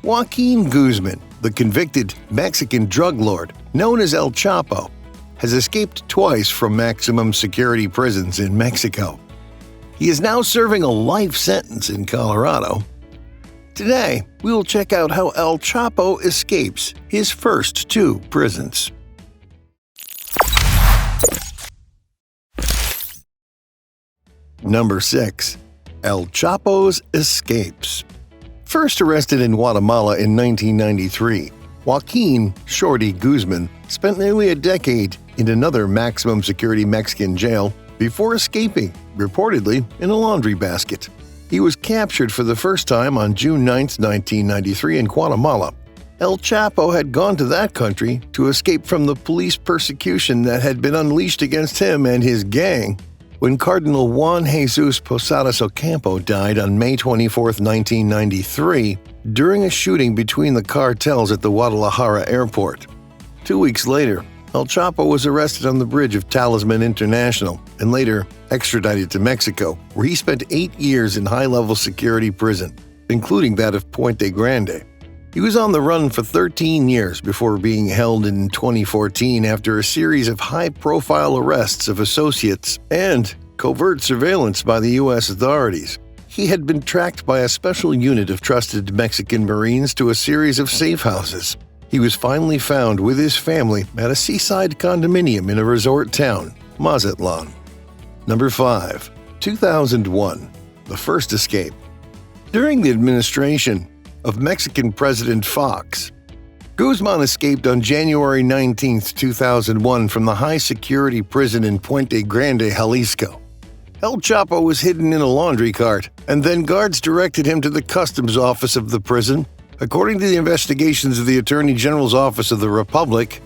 Joaquin Guzman, the convicted Mexican drug lord known as El Chapo, has escaped twice from maximum security prisons in Mexico. He is now serving a life sentence in Colorado. Today, we will check out how El Chapo escapes his first two prisons. Number 6. El Chapo's escapes. First arrested in Guatemala in 1993, Joaquin "Shorty" Guzman spent nearly a decade in another maximum security Mexican jail before escaping, reportedly in a laundry basket. He was captured for the first time on June 9, 1993 in Guatemala. El Chapo had gone to that country to escape from the police persecution that had been unleashed against him and his gang when Cardinal Juan Jesus Posadas Ocampo died on May 24, 1993, during a shooting between the cartels at the Guadalajara airport. 2 weeks later, El Chapo was arrested on the bridge of Talisman International and later extradited to Mexico, where he spent 8 years in high-level security prison, including that of Puente Grande. He was on the run for 13 years before being held in 2014 after a series of high-profile arrests of associates and covert surveillance by the U.S. authorities. He had been tracked by a special unit of trusted Mexican Marines to a series of safe houses. He was finally found with his family at a seaside condominium in a resort town, Mazatlan. Number 5. 2001. The first escape. During the administration of Mexican President Fox, Guzman escaped on January 19, 2001 from the high-security prison in Puente Grande, Jalisco. El Chapo was hidden in a laundry cart, and then guards directed him to the customs office of the prison. According to the investigations of the Attorney General's Office of the Republic,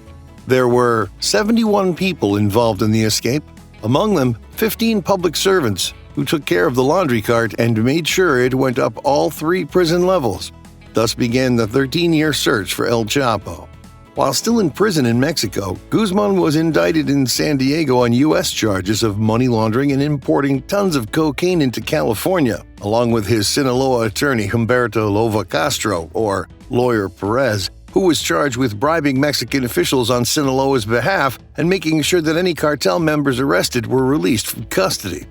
there were 71 people involved in the escape, among them 15 public servants who took care of the laundry cart and made sure it went up all 3 prison levels. Thus began the 13-year search for El Chapo. While still in prison in Mexico, Guzman was indicted in San Diego on U.S. charges of money laundering and importing tons of cocaine into California, along with his Sinaloa attorney Humberto Lova Castro, or Lawyer Perez, who was charged with bribing Mexican officials on Sinaloa's behalf and making sure that any cartel members arrested were released from custody.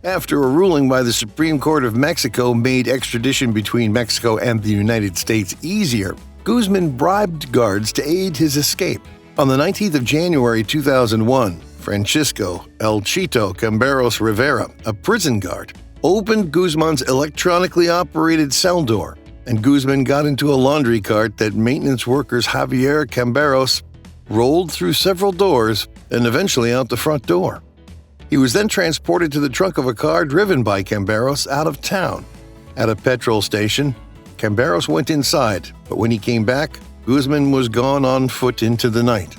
After a ruling by the Supreme Court of Mexico made extradition between Mexico and the United States easier, Guzman bribed guards to aid his escape. On the 19th of January 2001, Francisco El Chito Camberos Rivera, a prison guard, opened Guzman's electronically operated cell door, and Guzman got into a laundry cart that maintenance workers Javier Camberos rolled through several doors and eventually out the front door. He was then transported to the trunk of a car driven by Camberos out of town. At a petrol station, Camberos went inside, but when he came back, Guzman was gone on foot into the night.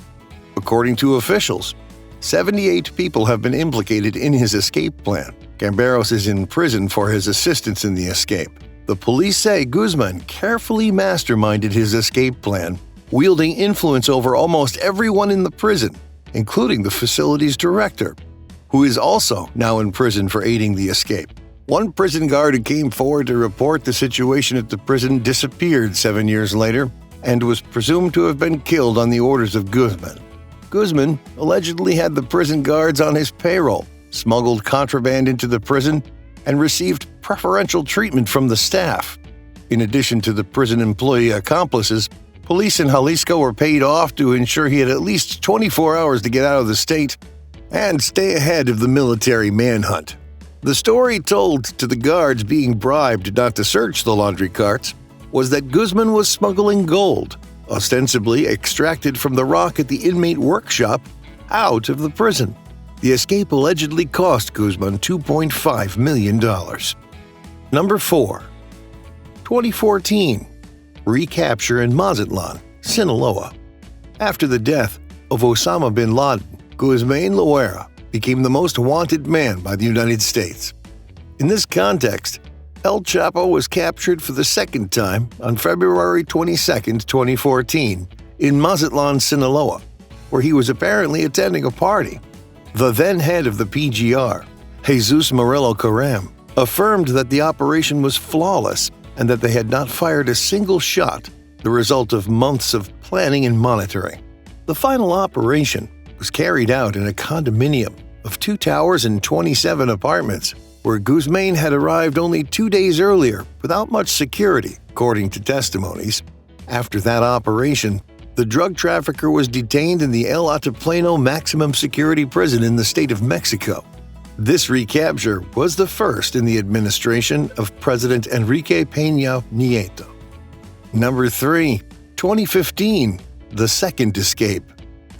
According to officials, 78 people have been implicated in his escape plan. Camberos is in prison for his assistance in the escape. The police say Guzman carefully masterminded his escape plan, wielding influence over almost everyone in the prison, including the facility's director, who is also now in prison for aiding the escape. One prison guard who came forward to report the situation at the prison disappeared 7 years later and was presumed to have been killed on the orders of Guzman. Guzman allegedly had the prison guards on his payroll, smuggled contraband into the prison, and received preferential treatment from the staff. In addition to the prison employee accomplices, police in Jalisco were paid off to ensure he had at least 24 hours to get out of the state and stay ahead of the military manhunt. The story told to the guards being bribed not to search the laundry carts was that Guzman was smuggling gold, ostensibly extracted from the rock at the inmate workshop, out of the prison. The escape allegedly cost Guzman $2.5 million. Number 4. 2014. Recapture in Mazatlan, Sinaloa. After the death of Osama bin Laden, Guzman Loera became the most wanted man by the United States. In this context, El Chapo was captured for the second time on February 22, 2014, in Mazatlan, Sinaloa, where he was apparently attending a party. The then head of the PGR, Jesus Morello Caram, affirmed that the operation was flawless and that they had not fired a single shot, the result of months of planning and monitoring. The final operation was carried out in a condominium of 2 towers and 27 apartments, where Guzman had arrived only 2 days earlier without much security, according to testimonies. After that operation, the drug trafficker was detained in the El Altiplano maximum security prison in the state of Mexico. This recapture was the first in the administration of President Enrique Peña Nieto. Number 3. 2015. The second escape.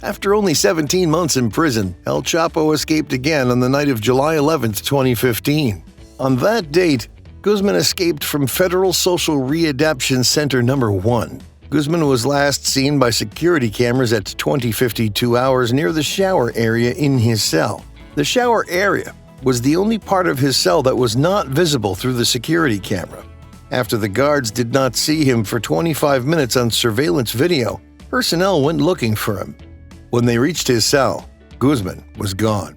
After only 17 months in prison, El Chapo escaped again on the night of July 11, 2015. On that date, Guzman escaped from Federal Social Readaptation Center No. 1. Guzman was last seen by security cameras at 20:52 hours near the shower area in his cell. The shower area was the only part of his cell that was not visible through the security camera. After the guards did not see him for 25 minutes on surveillance video, personnel went looking for him. When they reached his cell, Guzman was gone.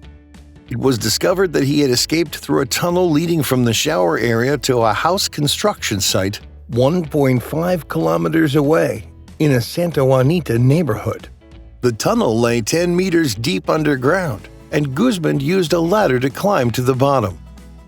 It was discovered that he had escaped through a tunnel leading from the shower area to a house construction site 1.5 kilometers away in a Santa Juanita neighborhood. The tunnel lay 10 meters deep underground, and Guzman used a ladder to climb to the bottom.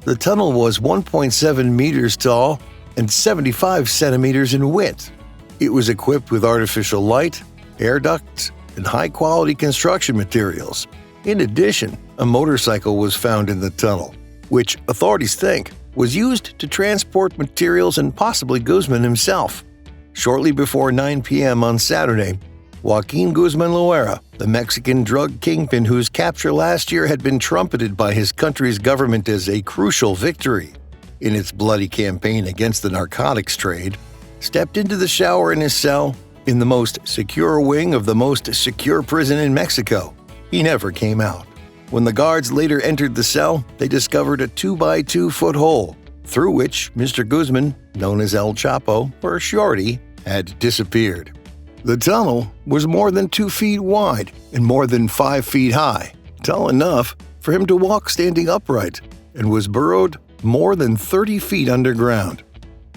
The tunnel was 1.7 meters tall and 75 centimeters in width. It was equipped with artificial light, air ducts, and high-quality construction materials. In addition, a motorcycle was found in the tunnel, which authorities think was used to transport materials and possibly Guzman himself. Shortly before 9 p.m. on Saturday, Joaquin Guzman Loera, the Mexican drug kingpin whose capture last year had been trumpeted by his country's government as a crucial victory in its bloody campaign against the narcotics trade, stepped into the shower in his cell in the most secure wing of the most secure prison in Mexico. He never came out. When the guards later entered the cell, they discovered a 2-by-2-foot hole through which Mr. Guzman, known as El Chapo or Shorty, had disappeared. The tunnel was more than 2 feet wide and more than 5 feet high, tall enough for him to walk standing upright, and was burrowed more than 30 feet underground.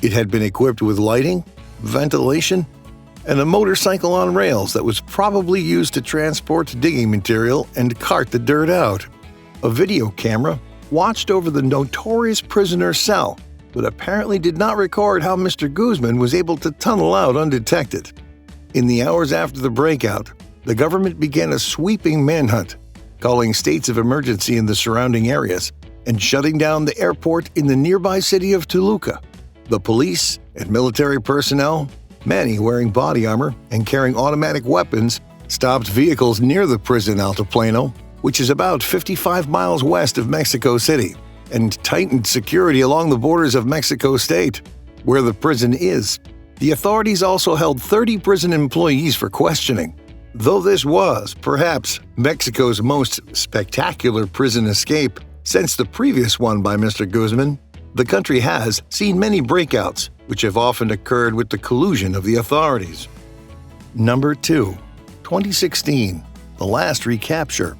It had been equipped with lighting, ventilation, and a motorcycle on rails that was probably used to transport digging material and cart the dirt out. A video camera watched over the notorious prisoner's cell, but apparently did not record how Mr. Guzman was able to tunnel out undetected. In the hours after the breakout, the government began a sweeping manhunt, calling states of emergency in the surrounding areas and shutting down the airport in the nearby city of Toluca. The police and military personnel, many wearing body armor and carrying automatic weapons, stopped vehicles near the prison Altiplano, which is about 55 miles west of Mexico City, and tightened security along the borders of Mexico State, where the prison is. The authorities also held 30 prison employees for questioning. Though this was, perhaps, Mexico's most spectacular prison escape since the previous one by Mr. Guzman, the country has seen many breakouts, which have often occurred with the collusion of the authorities. Number 2. 2016. The last recapture.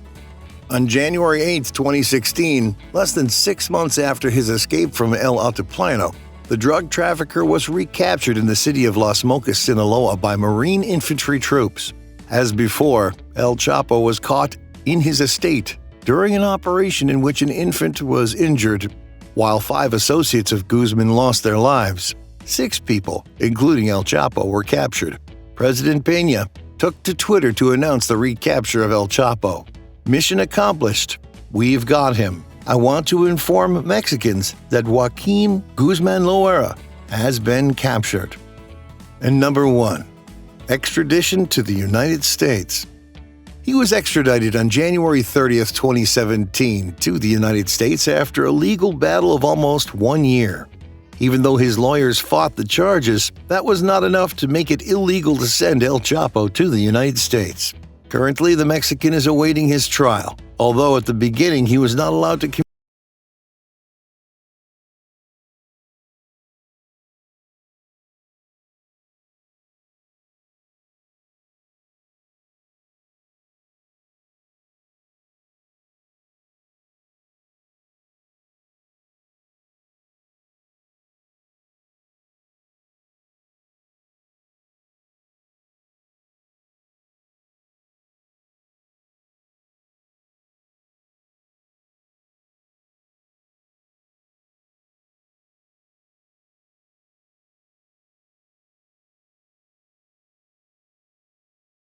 On January 8, 2016, less than 6 months after his escape from El Altiplano, the drug trafficker was recaptured in the city of Las Mochas, Sinaloa by Marine infantry troops. As before, El Chapo was caught in his estate during an operation in which an infant was injured, while 5 associates of Guzman lost their lives. 6 people, including El Chapo, were captured. President Peña took to Twitter to announce the recapture of El Chapo. Mission accomplished. We've got him. I want to inform Mexicans that Joaquin Guzman Loera has been captured. And number 1. Extradition to the United States. He was extradited on January 30, 2017 to the United States after a legal battle of almost 1 year. Even though his lawyers fought the charges, that was not enough to make it illegal to send El Chapo to the United States. Currently, the Mexican is awaiting his trial, although at the beginning he was not allowed to